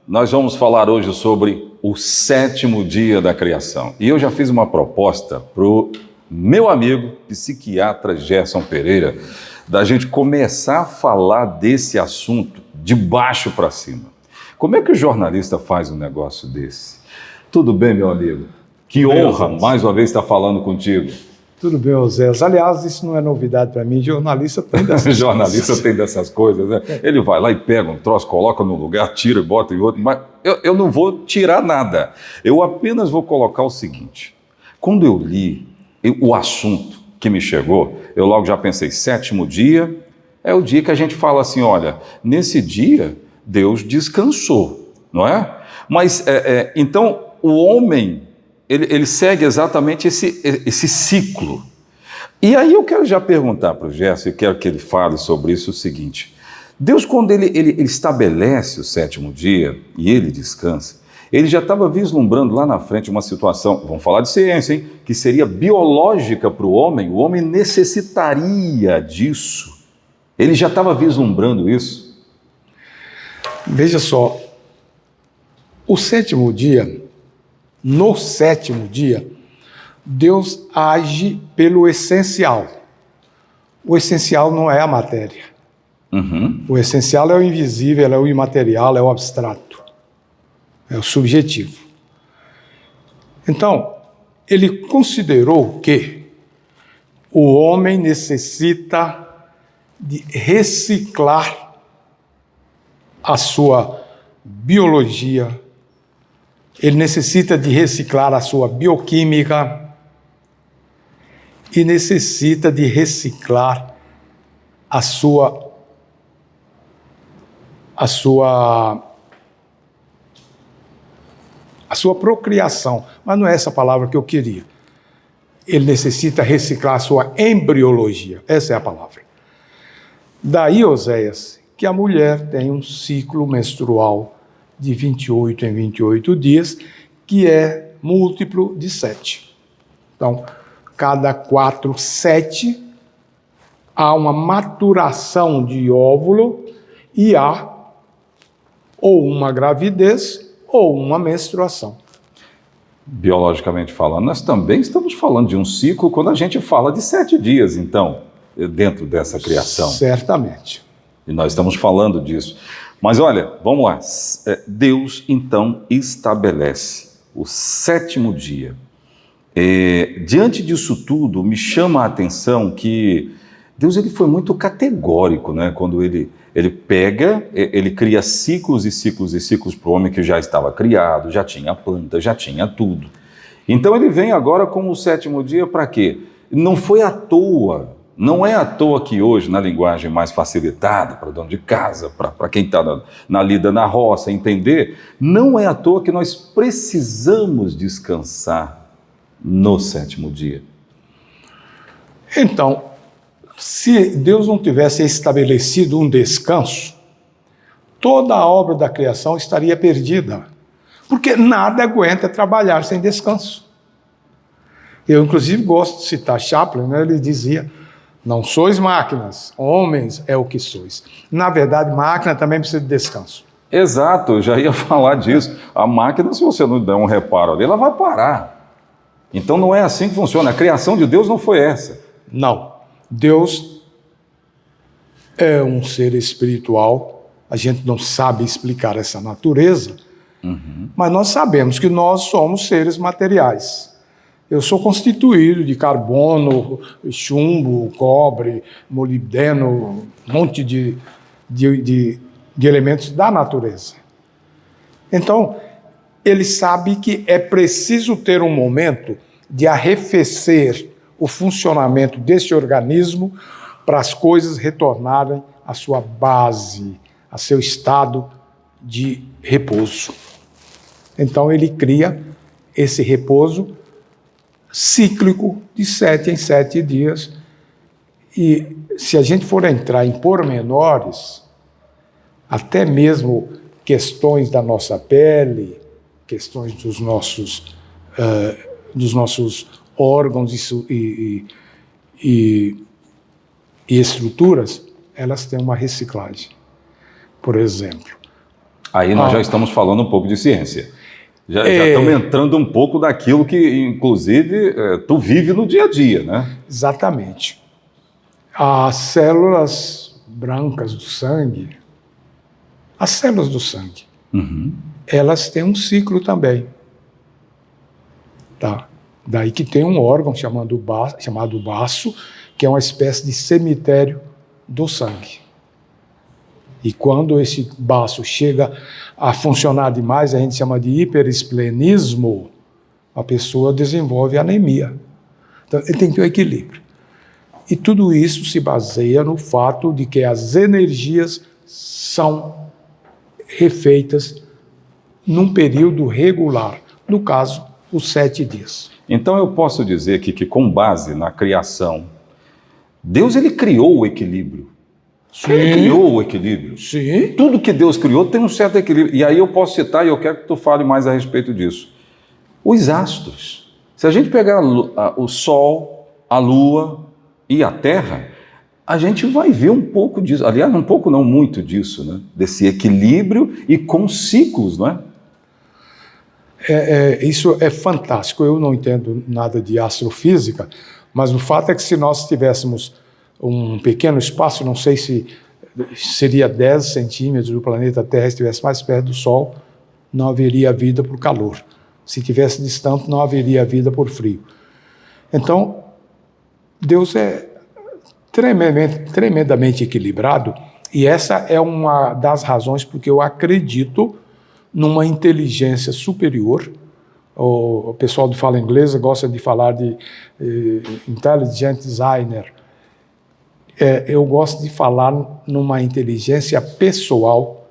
Nós vamos falar hoje sobre o sétimo dia da criação. E eu já fiz uma proposta para o meu amigo psiquiatra Gerson Pereira, da gente começar a falar desse assunto de baixo para cima. Como é que o jornalista faz um negócio desse? Tudo bem, meu amigo? Que honra, mais uma vez, estar falando contigo. Tudo bem, Oséias. Aliás, isso não é novidade para mim. Jornalista tem dessas coisas. Jornalista tem dessas coisas, né? Ele vai lá e pega um troço, coloca num lugar, tira e bota em outro. Mas eu não vou tirar nada. Eu apenas vou colocar o seguinte. Quando eu li o assunto que me chegou, eu logo já pensei, sétimo dia é o dia que a gente fala assim, olha, nesse dia Deus descansou, não é? Mas, então, o homem... Ele segue exatamente esse ciclo. E aí eu quero já perguntar para o Gerson, e quero que ele fale sobre isso, o seguinte. Deus, quando ele estabelece o sétimo dia e ele descansa, ele já estava vislumbrando lá na frente uma situação, vamos falar de ciência, hein, que seria biológica para o homem necessitaria disso. Ele já estava vislumbrando isso. Veja só, o sétimo dia... No sétimo dia, Deus age pelo essencial. O essencial não é a matéria. Uhum. O essencial é o invisível, é o imaterial, é o abstrato. É o subjetivo. Então, ele considerou que o homem necessita de reciclar a sua biologia. Ele necessita de reciclar a sua bioquímica e necessita de reciclar a sua procriação. Mas não é essa palavra que eu queria. Ele necessita reciclar a sua embriologia. Essa é a palavra. Daí, Oséias, que a mulher tem um ciclo menstrual de 28 em 28 dias, que é múltiplo de 7. Então, cada 4, 7, há uma maturação de óvulo e há ou uma gravidez ou uma menstruação. Biologicamente falando, nós também estamos falando de um ciclo quando a gente fala de 7 dias, então, dentro dessa criação. Certamente. E nós estamos falando disso. Mas olha, vamos lá. Deus, então, estabelece o sétimo dia. Diante disso tudo, me chama a atenção que Deus ele foi muito categórico, né? Quando ele pega, ele cria ciclos e ciclos e ciclos para o homem que já estava criado, já tinha planta, já tinha tudo. Então ele vem agora com o sétimo dia para quê? Não foi à toa. Não é à toa que hoje, na linguagem mais facilitada, para dono de casa, para quem está na lida na roça, entender, não é à toa que nós precisamos descansar no sétimo dia. Então, se Deus não tivesse estabelecido um descanso, toda a obra da criação estaria perdida, porque nada aguenta trabalhar sem descanso. Eu, inclusive, gosto de citar Chaplin, né? Ele dizia... Não sois máquinas, homens é o que sois. Na verdade, máquina também precisa de descanso. Exato, eu já ia falar disso. A máquina, se você não der um reparo ali, ela vai parar. Então não é assim que funciona. A criação de Deus não foi essa. Não. Deus é um ser espiritual. A gente não sabe explicar essa natureza, mas nós sabemos que nós somos seres materiais. Eu sou constituído de carbono, chumbo, cobre, molibdeno, um monte de elementos da natureza. Então, ele sabe que é preciso ter um momento de arrefecer o funcionamento desse organismo para as coisas retornarem à sua base, a seu estado de repouso. Então, ele cria esse repouso cíclico de 7 em 7 dias. E se a gente for entrar em pormenores, até mesmo questões da nossa pele, questões dos nossos órgãos e estruturas, elas têm uma reciclagem. Por exemplo, Aí nós já estamos falando um pouco de ciência. Já estamos entrando um pouco daquilo que, inclusive, tu vive no dia a dia, né? Exatamente. As células brancas do sangue, as células do sangue, elas têm um ciclo também. Tá? Daí que tem um órgão chamado baço, que é uma espécie de cemitério do sangue. E quando esse baço chega a funcionar demais, a gente chama de hiperesplenismo, a pessoa desenvolve anemia. Então, ele tem que ter um equilíbrio. E tudo isso se baseia no fato de que as energias são refeitas num período regular, no caso, os 7 dias. Então eu posso dizer aqui que com base na criação, Deus ele criou o equilíbrio. Sim. Ele criou o equilíbrio. Sim. Tudo que Deus criou tem um certo equilíbrio. E aí eu posso citar, e eu quero que tu fale mais a respeito disso. Os astros. Se a gente pegar o Sol, a Lua e a Terra, a gente vai ver um pouco disso. Aliás, um pouco não, muito disso, né? Desse equilíbrio e com ciclos, não é? Isso é fantástico. Eu não entendo nada de astrofísica, mas o fato é que se nós tivéssemos um pequeno espaço, não sei se seria 10 centímetros do planeta Terra, estivesse mais perto do Sol, não haveria vida por calor. Se tivesse distante, não haveria vida por frio. Então, Deus é tremendamente equilibrado, e essa é uma das razões porque eu acredito numa inteligência superior. O pessoal que fala inglês gosta de falar de intelligent designer. Eu gosto de falar numa inteligência pessoal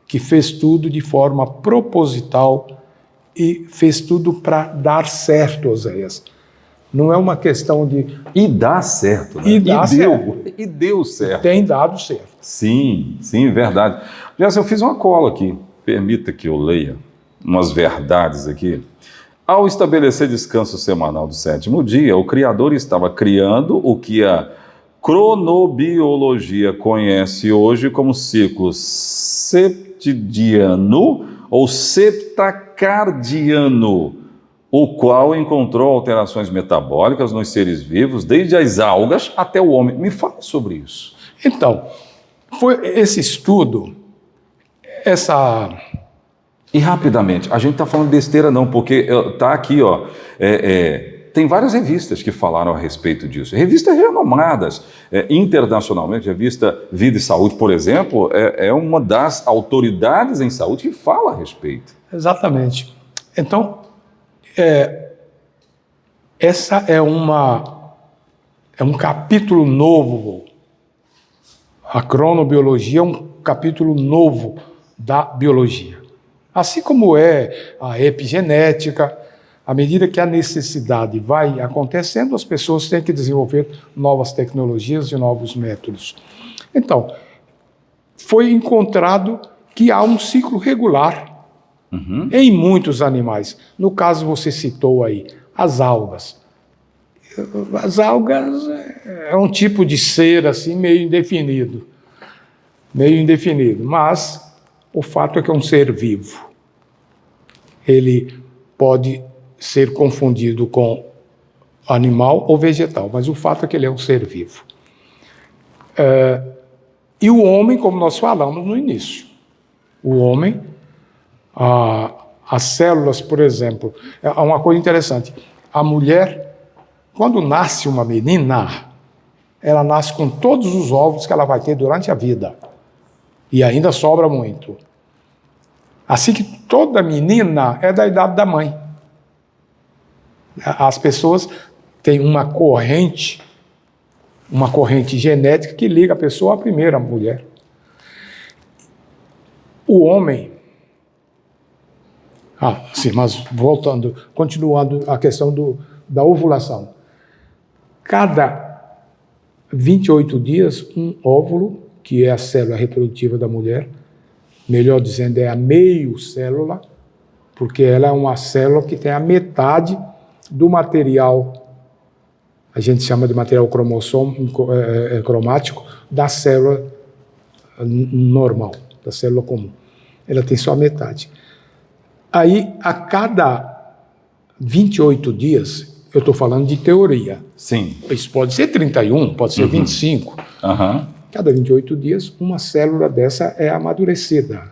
que fez tudo de forma proposital e fez tudo para dar certo, Oséias. Não é uma questão de... E dá certo, né? E deu certo. Tem dado certo. Sim, verdade. Já eu fiz uma cola aqui. Permita que eu leia umas verdades aqui. Ao estabelecer descanso semanal do 7º dia, o Criador estava criando o que a cronobiologia conhece hoje como ciclo septidiano ou septacardiano, o qual encontrou alterações metabólicas nos seres vivos, desde as algas até o homem. Me fala sobre isso. Então, foi esse estudo, E rapidamente, a gente está falando besteira não, porque está aqui, ó, tem várias revistas que falaram a respeito disso. Revistas renomadas internacionalmente, a revista Vida e Saúde, por exemplo, é uma das autoridades em saúde que fala a respeito. Exatamente. Então, essa é um capítulo novo. A cronobiologia é um capítulo novo da biologia. Assim como é a epigenética, à medida que a necessidade vai acontecendo, as pessoas têm que desenvolver novas tecnologias e novos métodos. Então, foi encontrado que há um ciclo regular em muitos animais. No caso, você citou aí, as algas. As algas é um tipo de ser assim, meio indefinido, mas o fato é que é um ser vivo. Ele pode ser confundido com animal ou vegetal, mas o fato é que ele é um ser vivo. E o homem, como nós falamos no início, o homem, as células, por exemplo, é uma coisa interessante. A mulher, quando nasce uma menina, ela nasce com todos os óvulos que ela vai ter durante a vida. E ainda sobra muito. Assim que toda menina é da idade da mãe. As pessoas têm uma corrente genética que liga a pessoa à primeira mulher. O homem... sim, mas continuando a questão da ovulação. Cada 28 dias, um óvulo, que é a célula reprodutiva da mulher, melhor dizendo, é a meio-célula, porque ela é uma célula que tem a metade do material, a gente chama de material cromático, da célula normal, da célula comum. Ela tem só metade. Aí, a cada 28 dias, eu estou falando de teoria. Sim. Isso pode ser 31, pode ser 25. Cada 28 dias, uma célula dessa é amadurecida.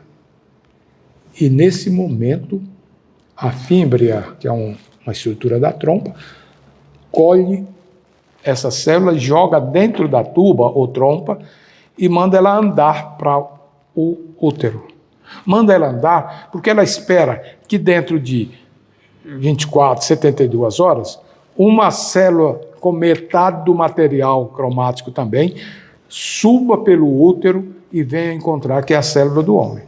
E nesse momento, a fímbria, que é uma estrutura da trompa, colhe essa célula, joga dentro da tuba ou trompa e manda ela andar para o útero. Manda ela andar porque ela espera que dentro de 24, 72 horas, uma célula com metade do material cromático também suba pelo útero e venha encontrar que é a célula do homem.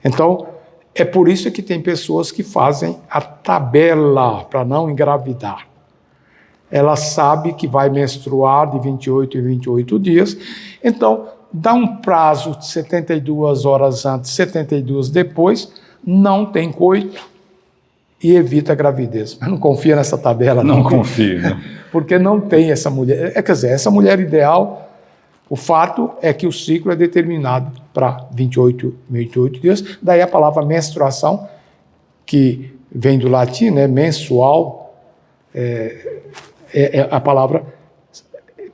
Então, é por isso que tem pessoas que fazem a tabela para não engravidar. Ela sabe que vai menstruar de 28 em 28 dias, então dá um prazo de 72 horas antes, 72 depois, não tem coito e evita a gravidez. Mas não confia nessa tabela, não. Não confio, né? Porque não tem essa mulher. Quer dizer, essa mulher ideal, o fato é que o ciclo é determinado para 28 dias, daí a palavra menstruação, que vem do latim, né, mensual, é a palavra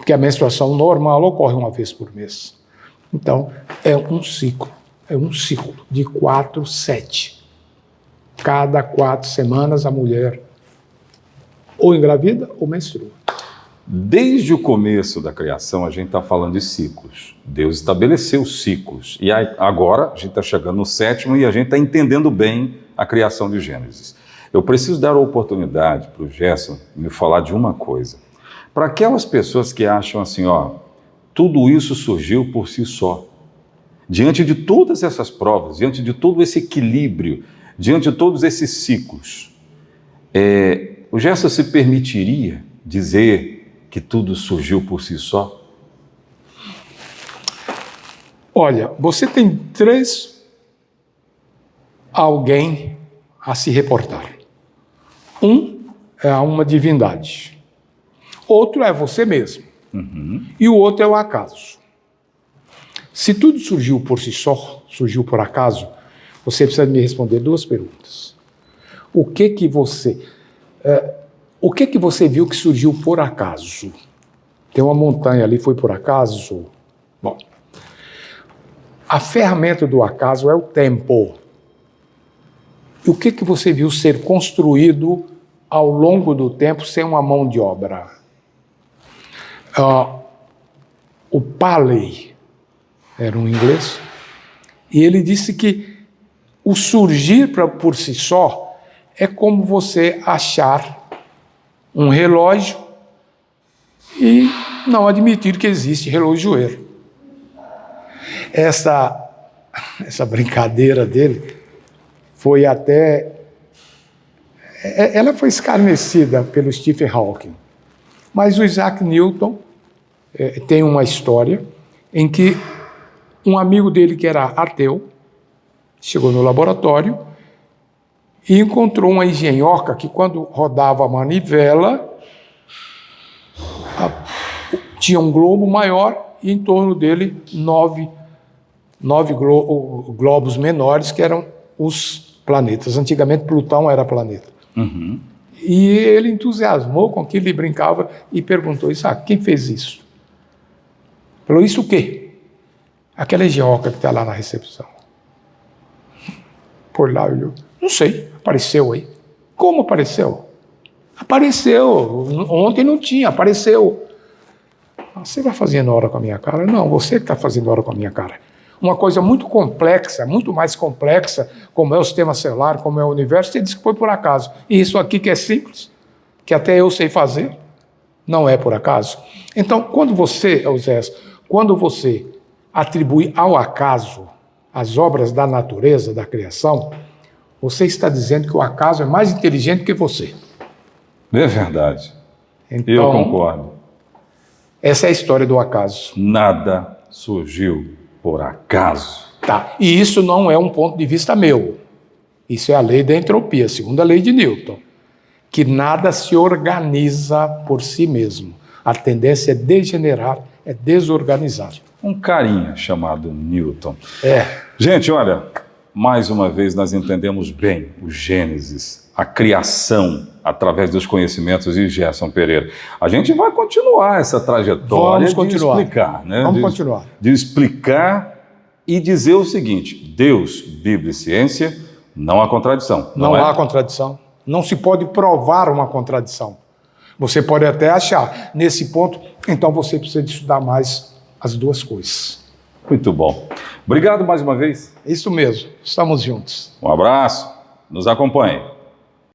que a menstruação normal ocorre uma vez por mês. Então, é um ciclo de 4, 7. Cada 4 semanas a mulher ou engravida ou menstrua. Desde o começo da criação, a gente está falando de ciclos. Deus estabeleceu ciclos. E agora, a gente está chegando no 7º e a gente está entendendo bem a criação de Gênesis. Eu preciso dar a oportunidade para o Gerson me falar de uma coisa. Para aquelas pessoas que acham assim, tudo isso surgiu por si só. Diante de todas essas provas, diante de todo esse equilíbrio, diante de todos esses ciclos, o Gerson se permitiria dizer que tudo surgiu por si só? Olha, você tem 3 alguém a se reportar. Um é uma divindade. Outro é você mesmo. E o outro é o acaso. Se tudo surgiu por si só, surgiu por acaso, você precisa me responder 2 perguntas. O que que você viu que surgiu por acaso? Tem uma montanha ali, foi por acaso? Bom, a ferramenta do acaso é o tempo. E o que que você viu ser construído ao longo do tempo sem uma mão de obra? O Paley era um inglês, e ele disse que o surgir por si só é como você achar um relógio e não admitir que existe relojoeiro. Essa brincadeira dele foi até... Ela foi escarnecida pelo Stephen Hawking. Mas o Isaac Newton tem uma história em que um amigo dele que era ateu chegou no laboratório e encontrou uma engenhoca que, quando rodava a manivela, tinha um globo maior e em torno dele 9 globos menores, que eram os planetas. Antigamente, Plutão era planeta. E ele entusiasmou com aquilo e brincava e perguntou: Isaac, quem fez isso? Falou: isso o quê? Aquela engenhoca que está lá na recepção. Por lá, olhou. Não sei, apareceu aí. Como apareceu? Apareceu. Ontem não tinha, apareceu. Você vai fazendo hora com a minha cara? Não, você que está fazendo hora com a minha cara. Uma coisa muito complexa, muito mais complexa, como é o sistema celular, como é o universo, você diz que foi por acaso. E isso aqui que é simples, que até eu sei fazer, não é por acaso. Então, quando você atribui ao acaso as obras da natureza, da criação, você está dizendo que o acaso é mais inteligente que você. É verdade. Então, eu concordo. Essa é a história do acaso. Nada surgiu por acaso. Tá. E isso não é um ponto de vista meu. Isso é a lei da entropia, a segunda lei de Newton. Que nada se organiza por si mesmo. A tendência é degenerar, é desorganizar. Um carinha chamado Newton. É. Gente, olha, mais uma vez nós entendemos bem o Gênesis, a criação através dos conhecimentos de Gerson Pereira. A gente vai continuar essa trajetória de explicar, né? Vamos continuar. De explicar e dizer o seguinte: Deus, Bíblia e ciência, não há contradição. Não há contradição. Não se pode provar uma contradição. Você pode até achar, nesse ponto, então você precisa de estudar mais as duas coisas. Muito bom. Obrigado mais uma vez. Isso mesmo, estamos juntos. Um abraço, nos acompanhe.